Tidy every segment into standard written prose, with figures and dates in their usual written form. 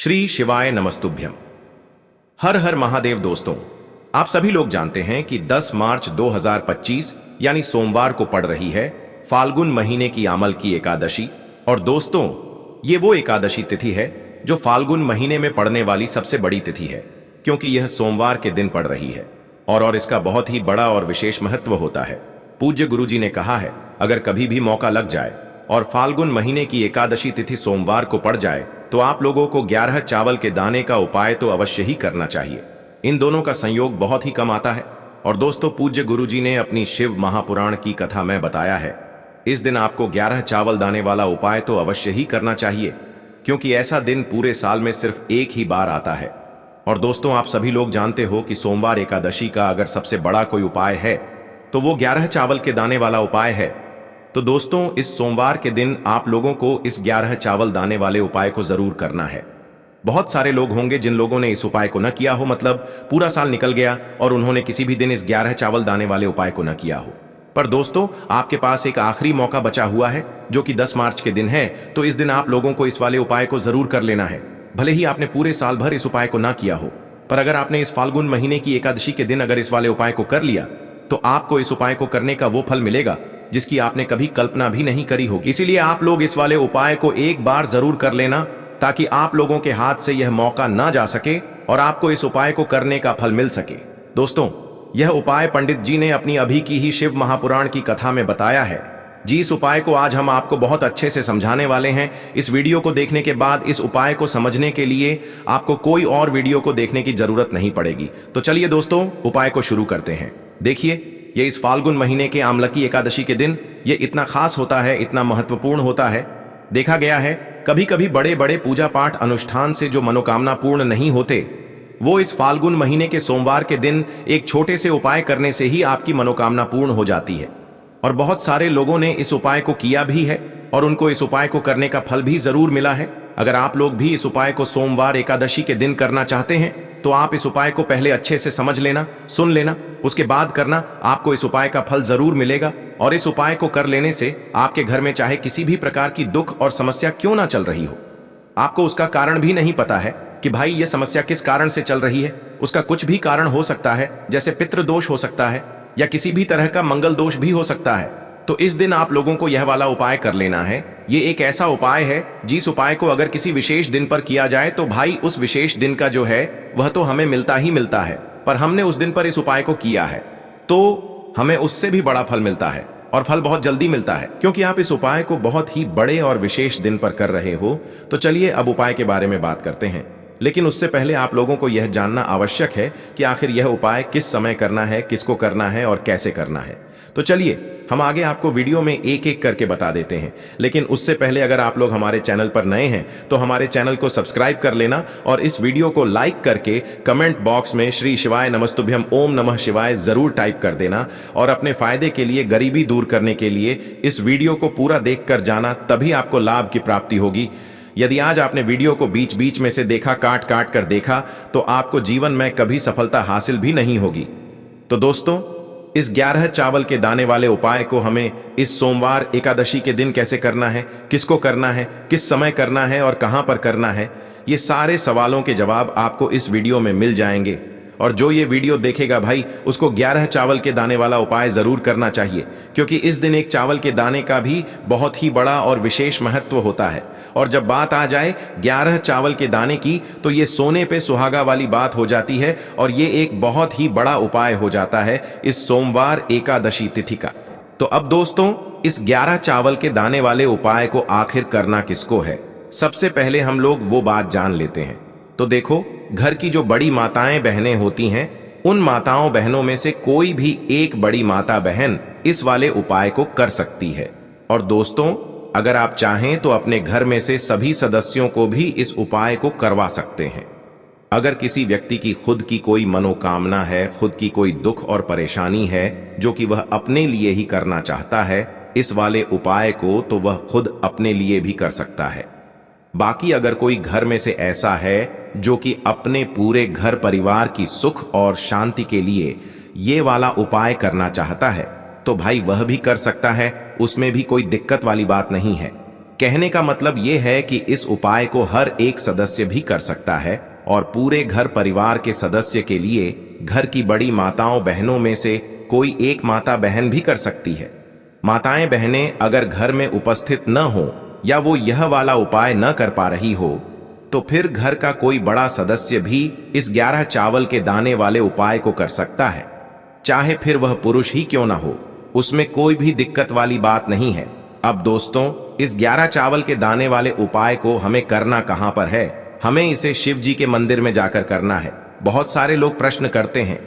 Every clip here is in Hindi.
श्री शिवाय नमस्तुभ्यम। हर हर महादेव। दोस्तों, आप सभी लोग जानते हैं कि 10 मार्च 2025 यानी सोमवार को पड़ रही है फाल्गुन महीने की आमल की एकादशी। और दोस्तों, ये वो एकादशी तिथि है जो फाल्गुन महीने में पड़ने वाली सबसे बड़ी तिथि है, क्योंकि यह सोमवार के दिन पड़ रही है और इसका बहुत ही बड़ा और विशेष महत्व होता है। पूज्य गुरुजी ने कहा है, अगर कभी भी मौका लग जाए और फाल्गुन महीने की एकादशी तिथि सोमवार को पड़ जाए तो आप लोगों को 11 चावल के दाने का उपाय तो अवश्य ही करना चाहिए। इन दोनों का संयोग बहुत ही कम आता है। और दोस्तों, पूज्य गुरुजी ने अपनी शिव महापुराण की कथा में बताया है, इस दिन आपको 11 चावल दाने वाला उपाय तो अवश्य ही करना चाहिए, क्योंकि ऐसा दिन पूरे साल में सिर्फ एक ही बार आता है। और दोस्तों, आप सभी लोग जानते हो कि सोमवार एकादशी का अगर सबसे बड़ा कोई उपाय है तो वो 11 चावल के दाने वाला उपाय है। तो दोस्तों, इस सोमवार के दिन आप लोगों को इस 11 चावल दाने वाले उपाय को जरूर करना है। बहुत सारे लोग होंगे जिन लोगों ने इस उपाय को न किया हो, मतलब पूरा साल निकल गया और उन्होंने किसी भी दिन इस 11 चावल दाने वाले उपाय को न किया हो। पर दोस्तों, आपके पास एक आखिरी मौका बचा हुआ है जो कि 10 मार्च के दिन है। तो इस दिन आप लोगों को इस वाले उपाय को जरूर कर लेना है। भले ही आपने पूरे साल भर इस उपाय को ना किया हो, पर अगर आपने इस फाल्गुन महीने की एकादशी के दिन अगर इस वाले उपाय को कर लिया तो आपको इस उपाय को करने का वो फल मिलेगा जिसकी आपने कभी कल्पना भी नहीं करी होगी। इसीलिए आप लोग इस वाले उपाय को एक बार जरूर कर लेना, ताकि आप लोगों के हाथ से यह मौका ना जा सके और आपको इस उपाय को करने का फल मिल सके। दोस्तों, यह उपाय पंडित जी ने अपनी अभी की ही शिव महापुराण की कथा में बताया है जी। इस उपाय को आज हम आपको बहुत अच्छे से समझाने वाले हैं। इस वीडियो को देखने के बाद इस उपाय को समझने के लिए आपको कोई और वीडियो को देखने की जरूरत नहीं पड़ेगी। तो चलिए दोस्तों, उपाय को शुरू करते हैं। देखिए, ये इस फाल्गुन महीने के आमलकी एकादशी के दिन ये इतना खास होता है, इतना महत्वपूर्ण होता है। देखा गया है, कभी कभी बड़े बड़े पूजा पाठ अनुष्ठान से जो मनोकामना पूर्ण नहीं होते, वो इस फाल्गुन महीने के सोमवार के दिन एक छोटे से उपाय करने से ही आपकी मनोकामना पूर्ण हो जाती है। और बहुत सारे लोगों ने इस उपाय को किया भी है और उनको इस उपाय को करने का फल भी जरूर मिला है। अगर आप लोग भी इस उपाय को सोमवार एकादशी के दिन करना चाहते हैं तो आप इस उपाय को पहले अच्छे से समझ लेना, सुन लेना, उसके बाद करना। आपको इस उपाय का फल जरूर मिलेगा। और इस उपाय को कर लेने से आपके घर में चाहे किसी भी प्रकार की दुख और समस्या क्यों ना चल रही हो, आपको उसका कारण भी नहीं पता है कि भाई ये समस्या किस कारण से चल रही है। उसका कुछ भी कारण हो सकता है, जैसे पितृदोष हो सकता है या किसी भी तरह का मंगल दोष भी हो सकता है। तो इस दिन आप लोगों को यह वाला उपाय कर लेना है। ये एक ऐसा उपाय है जिस उपाय को अगर किसी विशेष दिन पर किया जाए तो भाई उस विशेष दिन का जो है वह तो हमें मिलता ही मिलता है, पर हमने उस दिन पर इस उपाय को किया है तो हमें उससे भी बड़ा फल मिलता है और फल बहुत जल्दी मिलता है, क्योंकि आप इस उपाय को बहुत ही बड़े और विशेष दिन पर कर रहे हो। तो चलिए अब उपाय के बारे में बात करते हैं, लेकिन उससे पहले आप लोगों को यह जानना आवश्यक है कि आखिर यह उपाय किस समय करना है, किसको करना है और कैसे करना है। तो चलिए हम आगे आपको वीडियो में एक एक करके बता देते हैं। लेकिन उससे पहले अगर आप लोग हमारे चैनल पर नए हैं तो हमारे चैनल को सब्सक्राइब कर लेना और इस वीडियो को लाइक करके कमेंट बॉक्स में श्री शिवाय नमस्तुभ्यम ओम नमः शिवाय जरूर टाइप कर देना। और अपने फायदे के लिए, गरीबी दूर करने के लिए इस वीडियो को पूरा देख कर जाना, तभी आपको लाभ की प्राप्ति होगी। यदि आज आपने वीडियो को बीच बीच में से देखा, काट काट कर देखा, तो आपको जीवन में कभी सफलता हासिल भी नहीं होगी। तो दोस्तों, इस 11 चावल के दाने वाले उपाय को हमें इस सोमवार एकादशी के दिन कैसे करना है, किसको करना है, किस समय करना है और कहां पर करना है, ये सारे सवालों के जवाब आपको इस वीडियो में मिल जाएंगे। और जो ये वीडियो देखेगा भाई, उसको 11 चावल के दाने वाला उपाय जरूर करना चाहिए, क्योंकि इस दिन एक चावल के दाने का भी बहुत ही बड़ा और विशेष महत्व होता है। और जब बात आ जाए 11 चावल के दाने की, तो ये सोने पे सुहागा वाली बात हो जाती है और ये एक बहुत ही बड़ा उपाय हो जाता है इस सोमवार एकादशी तिथि का। तो अब दोस्तों, इस 11 चावल के दाने वाले उपाय को आखिर करना किसको है, सबसे पहले हम लोग वो बात जान लेते हैं। तो देखो, घर की जो बड़ी माताएं बहनें होती हैं, उन माताओं बहनों में से कोई भी एक बड़ी माता बहन इस वाले उपाय को कर सकती है। और दोस्तों, अगर आप चाहें तो अपने घर में से सभी सदस्यों को भी इस उपाय को करवा सकते हैं। अगर किसी व्यक्ति की खुद की कोई मनोकामना है, खुद की कोई दुख और परेशानी है जो कि वह अपने लिए ही करना चाहता है इस वाले उपाय को, तो वह खुद अपने लिए भी कर सकता है। बाकी अगर कोई घर में से ऐसा है जो कि अपने पूरे घर परिवार की सुख और शांति के लिए ये वाला उपाय करना चाहता है, तो भाई वह भी कर सकता है, उसमें भी कोई दिक्कत वाली बात नहीं है। कहने का मतलब ये है कि इस उपाय को हर एक सदस्य भी कर सकता है और पूरे घर परिवार के सदस्य के लिए घर की बड़ी माताओं बहनों में से कोई एक माता बहन भी कर सकती है। माताएं बहनें अगर घर में उपस्थित न हो या वो यह वाला उपाय न कर पा रही हो तो फिर घर का कोई बड़ा सदस्य भी इस 11 चावल के दाने वाले उपाय को कर सकता है, चाहे फिर वह पुरुष ही क्यों ना हो, उसमें कोई भी दिक्कत वाली बात नहीं है। अब दोस्तों, इस 11 चावल के दाने वाले उपाय को हमें करना कहां पर है? हमें इसे शिव जी के मंदिर में जाकर करना है। बहुत सारे लोग प्रश्न करते हैं,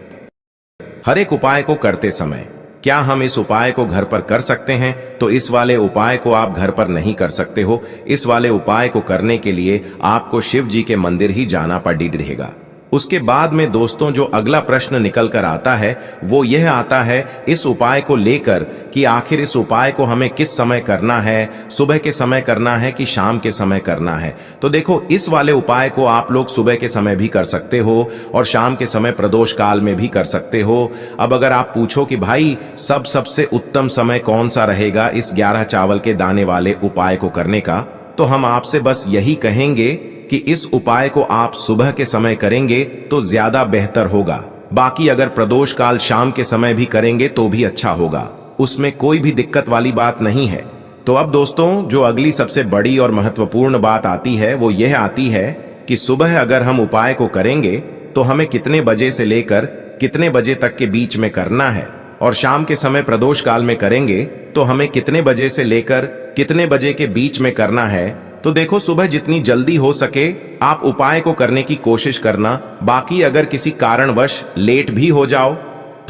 हर एक उपाय को करते समय क्या हम इस उपाय को घर पर कर सकते हैं? तो इस वाले उपाय को आप घर पर नहीं कर सकते हो। इस वाले उपाय को करने के लिए आपको शिव जी के मंदिर ही जाना पड़ेगा। उसके बाद में दोस्तों जो अगला प्रश्न निकल कर आता है वो यह आता है इस उपाय को लेकर कि आखिर इस उपाय को हमें किस समय करना है, सुबह के समय करना है कि शाम के समय करना है? तो देखो, इस वाले उपाय को आप लोग सुबह के समय भी कर सकते हो और शाम के समय प्रदोष काल में भी कर सकते हो। अब अगर आप पूछो कि भाई सबसे उत्तम समय कौन सा रहेगा इस 11 चावल के दाने वाले उपाय को करने का, तो हम आपसे बस यही कहेंगे कि इस उपाय को आप सुबह के समय करेंगे तो ज्यादा बेहतर होगा। बाकी अगर प्रदोष काल शाम के समय भी करेंगे तो भी अच्छा होगा, उसमें कोई भी दिक्कत वाली बात नहीं है। तो अब दोस्तों जो अगली सबसे बड़ी और महत्वपूर्ण बात आती है वो यह आती है कि सुबह अगर हम उपाय को करेंगे तो हमें कितने बजे से लेकर कितने बजे तक के बीच में करना है, और शाम के समय प्रदोष काल में करेंगे तो हमें कितने बजे से लेकर कितने बजे के बीच में करना है। तो देखो, सुबह जितनी जल्दी हो सके आप उपाय को करने की कोशिश करना। बाकी अगर किसी कारणवश लेट भी हो जाओ,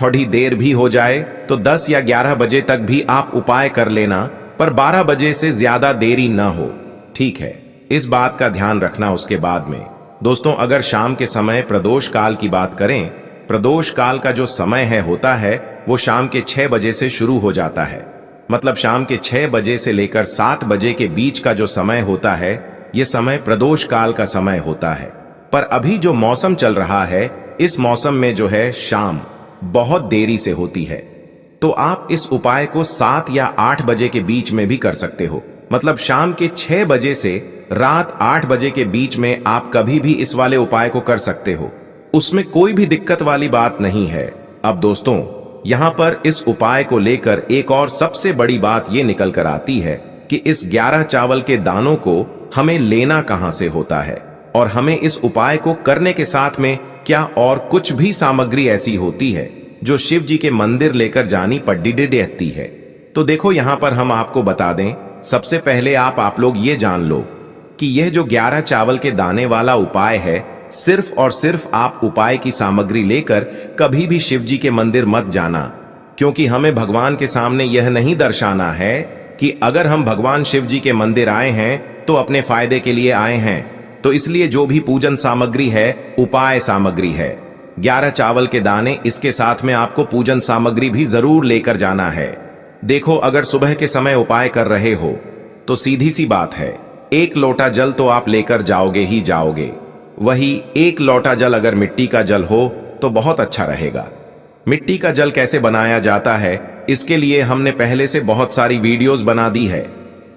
थोड़ी देर भी हो जाए, तो 10 या 11 बजे तक भी आप उपाय कर लेना, पर 12 बजे से ज्यादा देरी न हो, ठीक है? इस बात का ध्यान रखना। उसके बाद में दोस्तों अगर शाम के समय प्रदोष काल की बात करें, प्रदोष काल का जो समय होता है वो शाम के 6 बजे से शुरू हो जाता है। मतलब शाम के 6 बजे से लेकर 7 बजे के बीच का जो समय होता है ये समय प्रदोष काल का समय होता है। पर अभी जो मौसम चल रहा है इस मौसम में जो है शाम बहुत देरी से होती है, तो आप इस उपाय को 7 या 8 बजे के बीच में भी कर सकते हो। मतलब शाम के 6 बजे से रात 8 बजे के बीच में आप कभी भी इस वाले उपाय को कर सकते हो, उसमें कोई भी दिक्कत वाली बात नहीं है। अब दोस्तों यहां पर इस उपाय को लेकर एक और सबसे बड़ी बात यह निकल कर आती है कि इस 11 चावल के दानों को हमें लेना कहां से होता है, और हमें इस उपाय को करने के साथ में क्या और कुछ भी सामग्री ऐसी होती है जो शिव जी के मंदिर लेकर जानी पड़ती है। तो देखो यहां पर हम आपको बता दें, सबसे पहले आप लोग ये जान लो कि यह जो 11 चावल के दाने वाला उपाय है, सिर्फ और सिर्फ आप उपाय की सामग्री लेकर कभी भी शिव जी के मंदिर मत जाना, क्योंकि हमें भगवान के सामने यह नहीं दर्शाना है कि अगर हम भगवान शिव जी के मंदिर आए हैं तो अपने फायदे के लिए आए हैं। तो इसलिए जो भी पूजन सामग्री है उपाय सामग्री है, 11 चावल के दाने, इसके साथ में आपको पूजन सामग्री भी जरूर लेकर जाना है। देखो, अगर सुबह के समय उपाय कर रहे हो तो सीधी सी बात है, 1 लोटा जल तो आप लेकर जाओगे ही जाओगे। वही 1 लोटा जल अगर मिट्टी का जल हो तो बहुत अच्छा रहेगा। मिट्टी का जल कैसे बनाया जाता है इसके लिए हमने पहले से बहुत सारी वीडियोस बना दी है।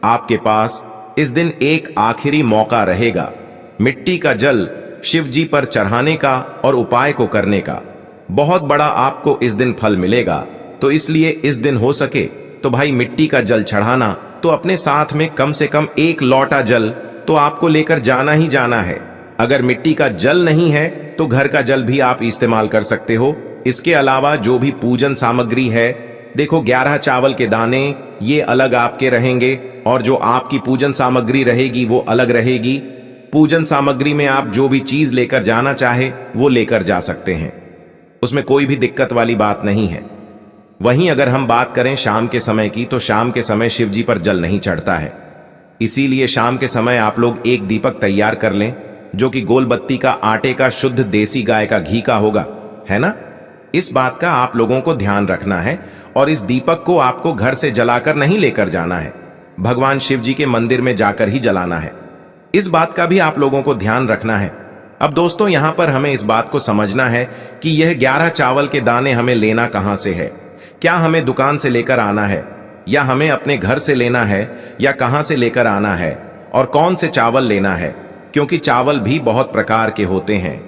आपके पास इस दिन एक आखिरी मौका रहेगा मिट्टी का जल शिव जी पर चढ़ाने का और उपाय को करने का। बहुत बड़ा आपको इस दिन फल मिलेगा। तो इसलिए इस दिन हो सके तो भाई मिट्टी का जल चढ़ाना, तो अपने साथ में कम से कम 1 लोटा जल तो आपको लेकर जाना ही जाना है। अगर मिट्टी का जल नहीं है तो घर का जल भी आप इस्तेमाल कर सकते हो। इसके अलावा जो भी पूजन सामग्री है, देखो 11 चावल के दाने ये अलग आपके रहेंगे और जो आपकी पूजन सामग्री रहेगी वो अलग रहेगी। पूजन सामग्री में आप जो भी चीज लेकर जाना चाहे वो लेकर जा सकते हैं, उसमें कोई भी दिक्कत वाली बात नहीं है। वहीं अगर हम बात करें शाम के समय की, तो शाम के समय शिव जी पर जल नहीं चढ़ता है, इसीलिए शाम के समय आप लोग एक दीपक तैयार कर लें जो कि गोल बत्ती का आटे का शुद्ध देसी गाय का घी का होगा, है ना? इस बात का आप लोगों को ध्यान रखना है और इस दीपक को आपको घर से जलाकर नहीं लेकर जाना है, भगवान शिव जी के मंदिर में जाकर ही जलाना है। इस बात का भी आप लोगों को ध्यान रखना है। अब दोस्तों यहां पर हमें इस बात को समझना है कि यह 11 चावल के दाने हमें लेना कहां से है। क्या हमें दुकान से लेकर आना है या हमें अपने घर से लेना है या कहां से लेकर आना है और कौन से चावल लेना है, क्योंकि चावल भी बहुत प्रकार के होते हैं।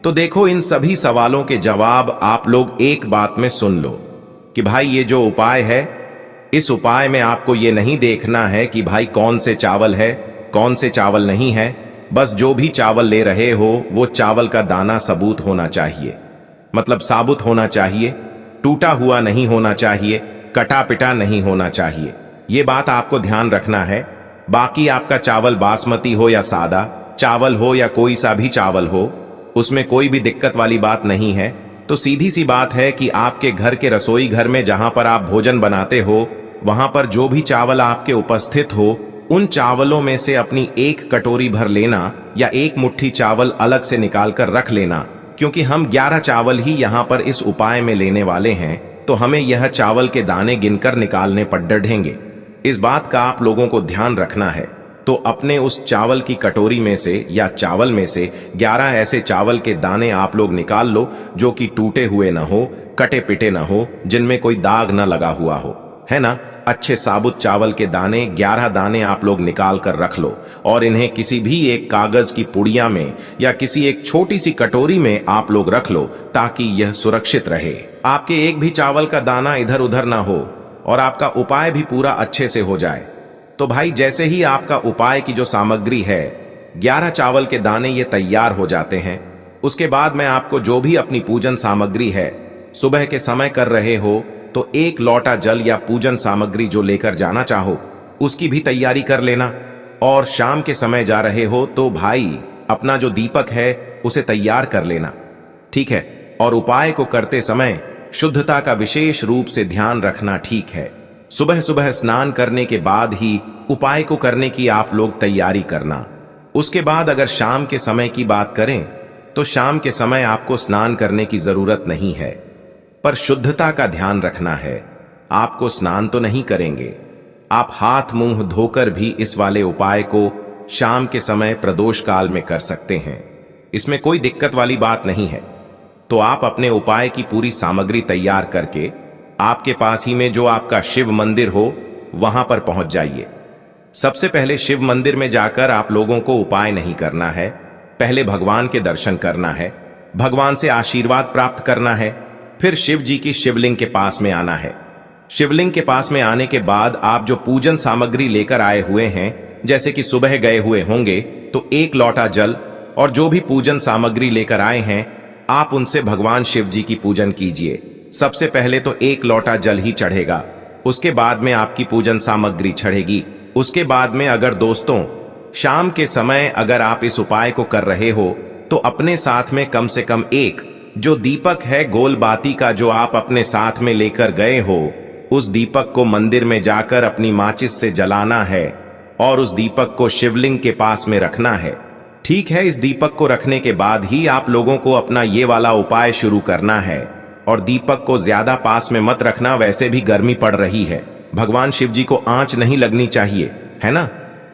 तो देखो, इन सभी सवालों के जवाब आप लोग एक बात में सुन लो कि भाई ये जो उपाय है, इस उपाय में आपको ये नहीं देखना है कि भाई कौन से चावल है कौन से चावल नहीं है। बस जो भी चावल ले रहे हो वो चावल का दाना सबूत होना चाहिए, मतलब साबुत होना चाहिए, टूटा हुआ नहीं होना चाहिए, कटा पिटा नहीं होना चाहिए। ये बात आपको ध्यान रखना है। बाकी आपका चावल बासमती हो या सादा चावल हो या कोई सा भी चावल हो, उसमें कोई भी दिक्कत वाली बात नहीं है। तो सीधी सी बात है कि आपके घर के रसोई घर में जहां पर आप भोजन बनाते हो, वहां पर जो भी चावल आपके उपस्थित हो, उन चावलों में से अपनी एक कटोरी भर लेना या एक मुट्ठी चावल अलग से निकाल कर रख लेना, क्योंकि हम 11 चावल ही यहाँ पर इस उपाय में लेने वाले हैं। तो हमें यह चावल के दाने गिनकर निकालने पर डढ़ेंगे। इस बात का आप लोगों को ध्यान रखना है। तो अपने उस चावल की कटोरी में से या चावल में से 11 ऐसे चावल के दाने आप लोग निकाल लो जो कि टूटे हुए ना हो, कटे पिटे ना हो, जिनमें कोई दाग ना लगा हुआ हो, है ना। अच्छे साबुत चावल के दाने 11 दाने आप लोग निकाल कर रख लो और इन्हें किसी भी एक कागज की पुड़िया में या किसी एक छोटी सी कटोरी में आप लोग रख लो, ताकि यह सुरक्षित रहे। आपके एक भी चावल का दाना इधर उधर ना हो और आपका उपाय भी पूरा अच्छे से हो जाए। तो भाई जैसे ही आपका उपाय की जो सामग्री है, 11 चावल के दाने ये तैयार हो जाते हैं, उसके बाद मैं आपको जो भी अपनी पूजन सामग्री है, सुबह के समय कर रहे हो तो 1 लोटा जल या पूजन सामग्री जो लेकर जाना चाहो उसकी भी तैयारी कर लेना। और शाम के समय जा रहे हो तो भाई अपना जो दीपक है उसे तैयार कर लेना, ठीक है। और उपाय को करते समय शुद्धता का विशेष रूप से ध्यान रखना, ठीक है। सुबह सुबह स्नान करने के बाद ही उपाय को करने की आप लोग तैयारी करना। उसके बाद अगर शाम के समय की बात करें तो शाम के समय आपको स्नान करने की जरूरत नहीं है, पर शुद्धता का ध्यान रखना है। आपको स्नान तो नहीं करेंगे, आप हाथ मुंह धोकर भी इस वाले उपाय को शाम के समय प्रदोष काल में कर सकते हैं। इसमें कोई दिक्कत वाली बात नहीं है। तो आप अपने उपाय की पूरी सामग्री तैयार करके आपके पास ही में जो आपका शिव मंदिर हो वहां पर पहुंच जाइए। सबसे पहले शिव मंदिर में जाकर आप लोगों को उपाय नहीं करना है, पहले भगवान के दर्शन करना है, भगवान से आशीर्वाद प्राप्त करना है, फिर शिव जी की शिवलिंग के पास में आना है। शिवलिंग के पास में आने के बाद आप जो पूजन सामग्री लेकर आए हुए हैं, जैसे कि सुबह गए हुए होंगे तो 1 लोटा जल और जो भी पूजन सामग्री लेकर आए हैं, आप उनसे भगवान शिव जी की पूजन कीजिए। सबसे पहले तो 1 लोटा जल ही चढ़ेगा, उसके बाद में आपकी पूजन सामग्री चढ़ेगी। उसके बाद में अगर दोस्तों शाम के समय अगर आप इस उपाय को कर रहे हो तो अपने साथ में कम से कम एक जो दीपक है गोल बाती का जो आप अपने साथ में लेकर गए हो, उस दीपक को मंदिर में जाकर अपनी माचिस से जलाना है और उस दीपक को शिवलिंग के पास में रखना है, ठीक है। इस दीपक को रखने के बाद ही आप लोगों को अपना ये वाला उपाय शुरू करना है। और दीपक को ज्यादा पास में मत रखना, वैसे भी गर्मी पड़ रही है, भगवान शिव जी को आंच नहीं लगनी चाहिए, है ना।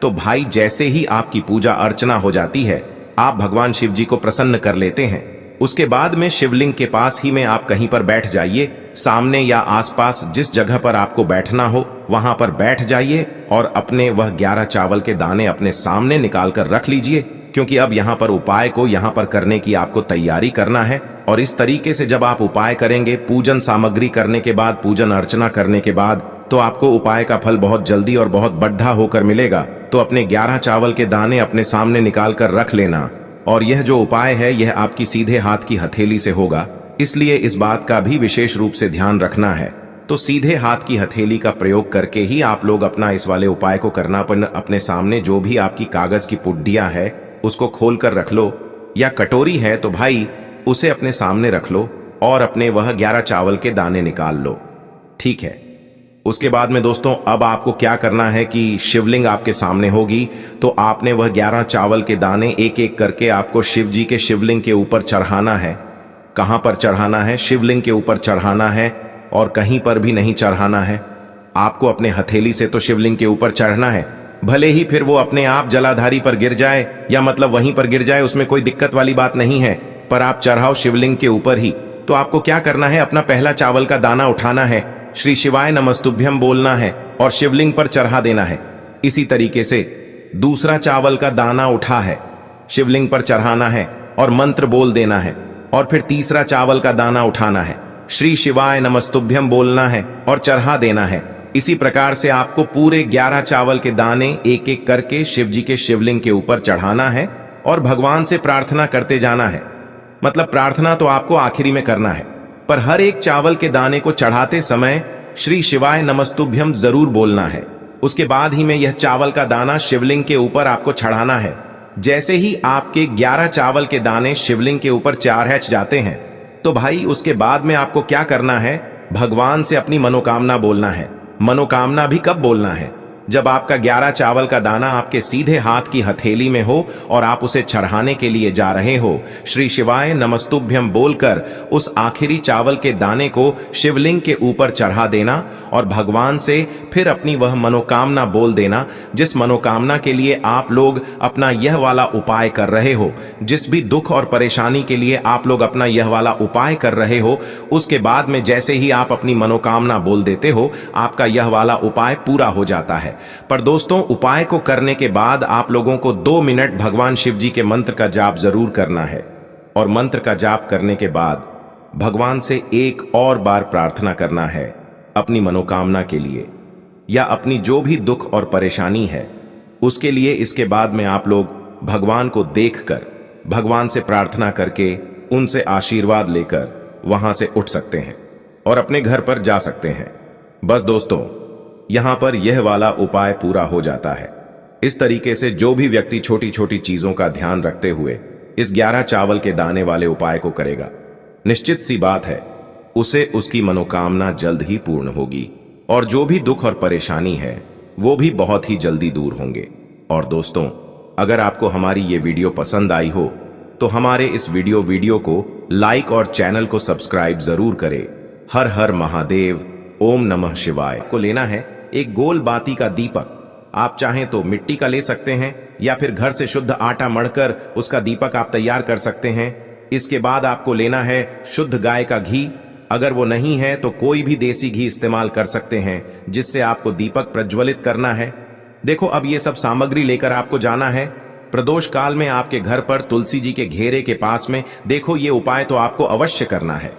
तो भाई जैसे ही आपकी पूजा अर्चना हो जाती है, आप भगवान शिव जी को प्रसन्न कर लेते हैं। उसके बाद में शिवलिंग के पास ही में आप कहीं पर बैठ जाइए, सामने या आसपास जिस जगह पर आपको बैठना हो वहां पर बैठ जाइए और अपने वह 11 चावल के दाने अपने सामने निकाल कर रख लीजिए, क्योंकि अब यहाँ पर उपाय को यहाँ पर करने की आपको तैयारी करना है। और इस तरीके से जब आप उपाय करेंगे, पूजन सामग्री करने के बाद, पूजन अर्चना करने के बाद, तो आपको उपाय का फल बहुत जल्दी और बहुत बढ़ा होकर मिलेगा। तो अपने 11 चावल के दाने अपने सामने निकाल कर रख लेना। और यह जो उपाय है यह आपकी सीधे हाथ की हथेली से होगा, इसलिए इस बात का भी विशेष रूप से ध्यान रखना है। तो सीधे हाथ की हथेली का प्रयोग करके ही आप लोग अपना इस वाले उपाय को करना। अपने सामने जो भी आपकी कागज की पुड्डियां है उसको खोल कर रख लो, या कटोरी है तो भाई उसे अपने सामने रख लो और अपने वह 11 चावल के दाने निकाल लो, ठीक है। उसके बाद में दोस्तों अब आपको क्या करना है कि शिवलिंग आपके सामने होगी, तो आपने वह 11 चावल के दाने एक एक करके आपको शिव जी के शिवलिंग के ऊपर चढ़ाना है। कहां पर चढ़ाना है? शिवलिंग के ऊपर चढ़ाना है और कहीं पर भी नहीं चढ़ाना है। आपको अपने हथेली से तो शिवलिंग के ऊपर चढ़ना है, भले ही फिर वो अपने आप जलाधारी पर गिर जाए या मतलब वहीं पर गिर जाए, उसमें कोई दिक्कत वाली बात नहीं है, पर आप चढ़ाओ शिवलिंग के ऊपर ही। तो आपको क्या करना है, अपना पहला चावल का दाना उठाना है, श्री शिवाय नमस्तुभ्यम बोलना है और शिवलिंग पर चढ़ा देना है। इसी तरीके से दूसरा चावल का दाना उठा है, शिवलिंग पर चढ़ाना है और मंत्र बोल देना है। और फिर तीसरा चावल का दाना उठाना है, श्री शिवाय नमस्तुभ्यम बोलना है और चढ़ा देना है। इसी प्रकार से आपको पूरे 11 चावल के दाने एक एक करके शिव जी के शिवलिंग के ऊपर चढ़ाना है और भगवान से प्रार्थना करते जाना है। मतलब प्रार्थना तो आपको आखिरी में करना है, पर हर एक चावल के दाने को चढ़ाते समय श्री शिवाय नमस्तुभ्यम जरूर बोलना है। उसके बाद ही में यह चावल का दाना शिवलिंग के ऊपर आपको चढ़ाना है। जैसे ही आपके 11 चावल के दाने शिवलिंग के ऊपर चढ़ जाते हैं तो भाई उसके बाद में आपको क्या करना है, भगवान से अपनी मनोकामना बोलना है। मनोकामना भी कब बोलना है, जब आपका 11 चावल का दाना आपके सीधे हाथ की हथेली में हो और आप उसे चढ़ाने के लिए जा रहे हो। श्री शिवाय नमस्तुभ्यम बोलकर उस आखिरी चावल के दाने को शिवलिंग के ऊपर चढ़ा देना और भगवान से फिर अपनी वह मनोकामना बोल देना, जिस मनोकामना के लिए आप लोग अपना यह वाला उपाय कर रहे हो। जिस भी दुख और परेशानी के लिए आप लोग अपना यह वाला उपाय कर रहे हो, उसके बाद में जैसे ही आप अपनी मनोकामना बोल देते हो, आपका यह वाला उपाय पूरा हो जाता है। पर दोस्तों, उपाय को करने के बाद आप लोगों को 2 मिनट भगवान शिव जी के मंत्र का जाप जरूर करना है। और मंत्र का जाप करने के बाद भगवान से एक और बार प्रार्थना करना है अपनी मनोकामना के लिए या अपनी जो भी दुख और परेशानी है उसके लिए। इसके बाद में आप लोग भगवान को देखकर, भगवान से प्रार्थना करके, उनसे आशीर्वाद लेकर वहां से उठ सकते हैं और अपने घर पर जा सकते हैं। बस दोस्तों, यहां पर यह वाला उपाय पूरा हो जाता है। इस तरीके से जो भी व्यक्ति छोटी छोटी चीजों का ध्यान रखते हुए इस 11 चावल के दाने वाले उपाय को करेगा, निश्चित सी बात है उसे उसकी मनोकामना जल्द ही पूर्ण होगी और जो भी दुख और परेशानी है वो भी बहुत ही जल्दी दूर होंगे। और दोस्तों, अगर आपको हमारी ये वीडियो पसंद आई हो तो हमारे इस वीडियो को लाइक और चैनल को सब्सक्राइब जरूर करें। हर हर महादेव, ओम नमः शिवाय। को लेना है एक गोल बाती का दीपक। आप चाहें तो मिट्टी का ले सकते हैं या फिर घर से शुद्ध आटा मढ़कर उसका दीपक आप तैयार कर सकते हैं। इसके बाद आपको लेना है शुद्ध गाय का घी। अगर वो नहीं है तो कोई भी देसी घी इस्तेमाल कर सकते हैं, जिससे आपको दीपक प्रज्वलित करना है। देखो, अब ये सब सामग्री लेकर आपको जाना है प्रदोष काल में आपके घर पर तुलसी जी के घेरे के पास में। देखो, ये उपाय तो आपको अवश्य करना है।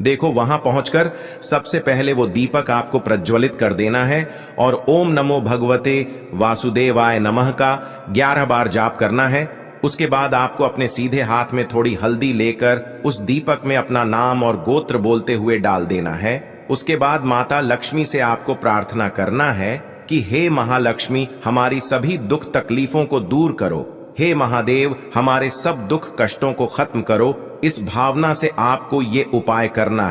देखो, वहां पहुंचकर सबसे पहले वो दीपक आपको प्रज्वलित कर देना है और ओम नमो भगवते वासुदेवाय नमः का 11 बार जाप करना है। उसके बाद आपको अपने सीधे हाथ में थोड़ी हल्दी लेकर उस दीपक में अपना नाम और गोत्र बोलते हुए डाल देना है। उसके बाद माता लक्ष्मी से आपको प्रार्थना करना है कि हे महालक्ष्मी, हमारी सभी दुख तकलीफों को दूर करो। हे महादेव, हमारे सब दुख कष्टों को खत्म करो। इस भावना से आपको ये उपाय करना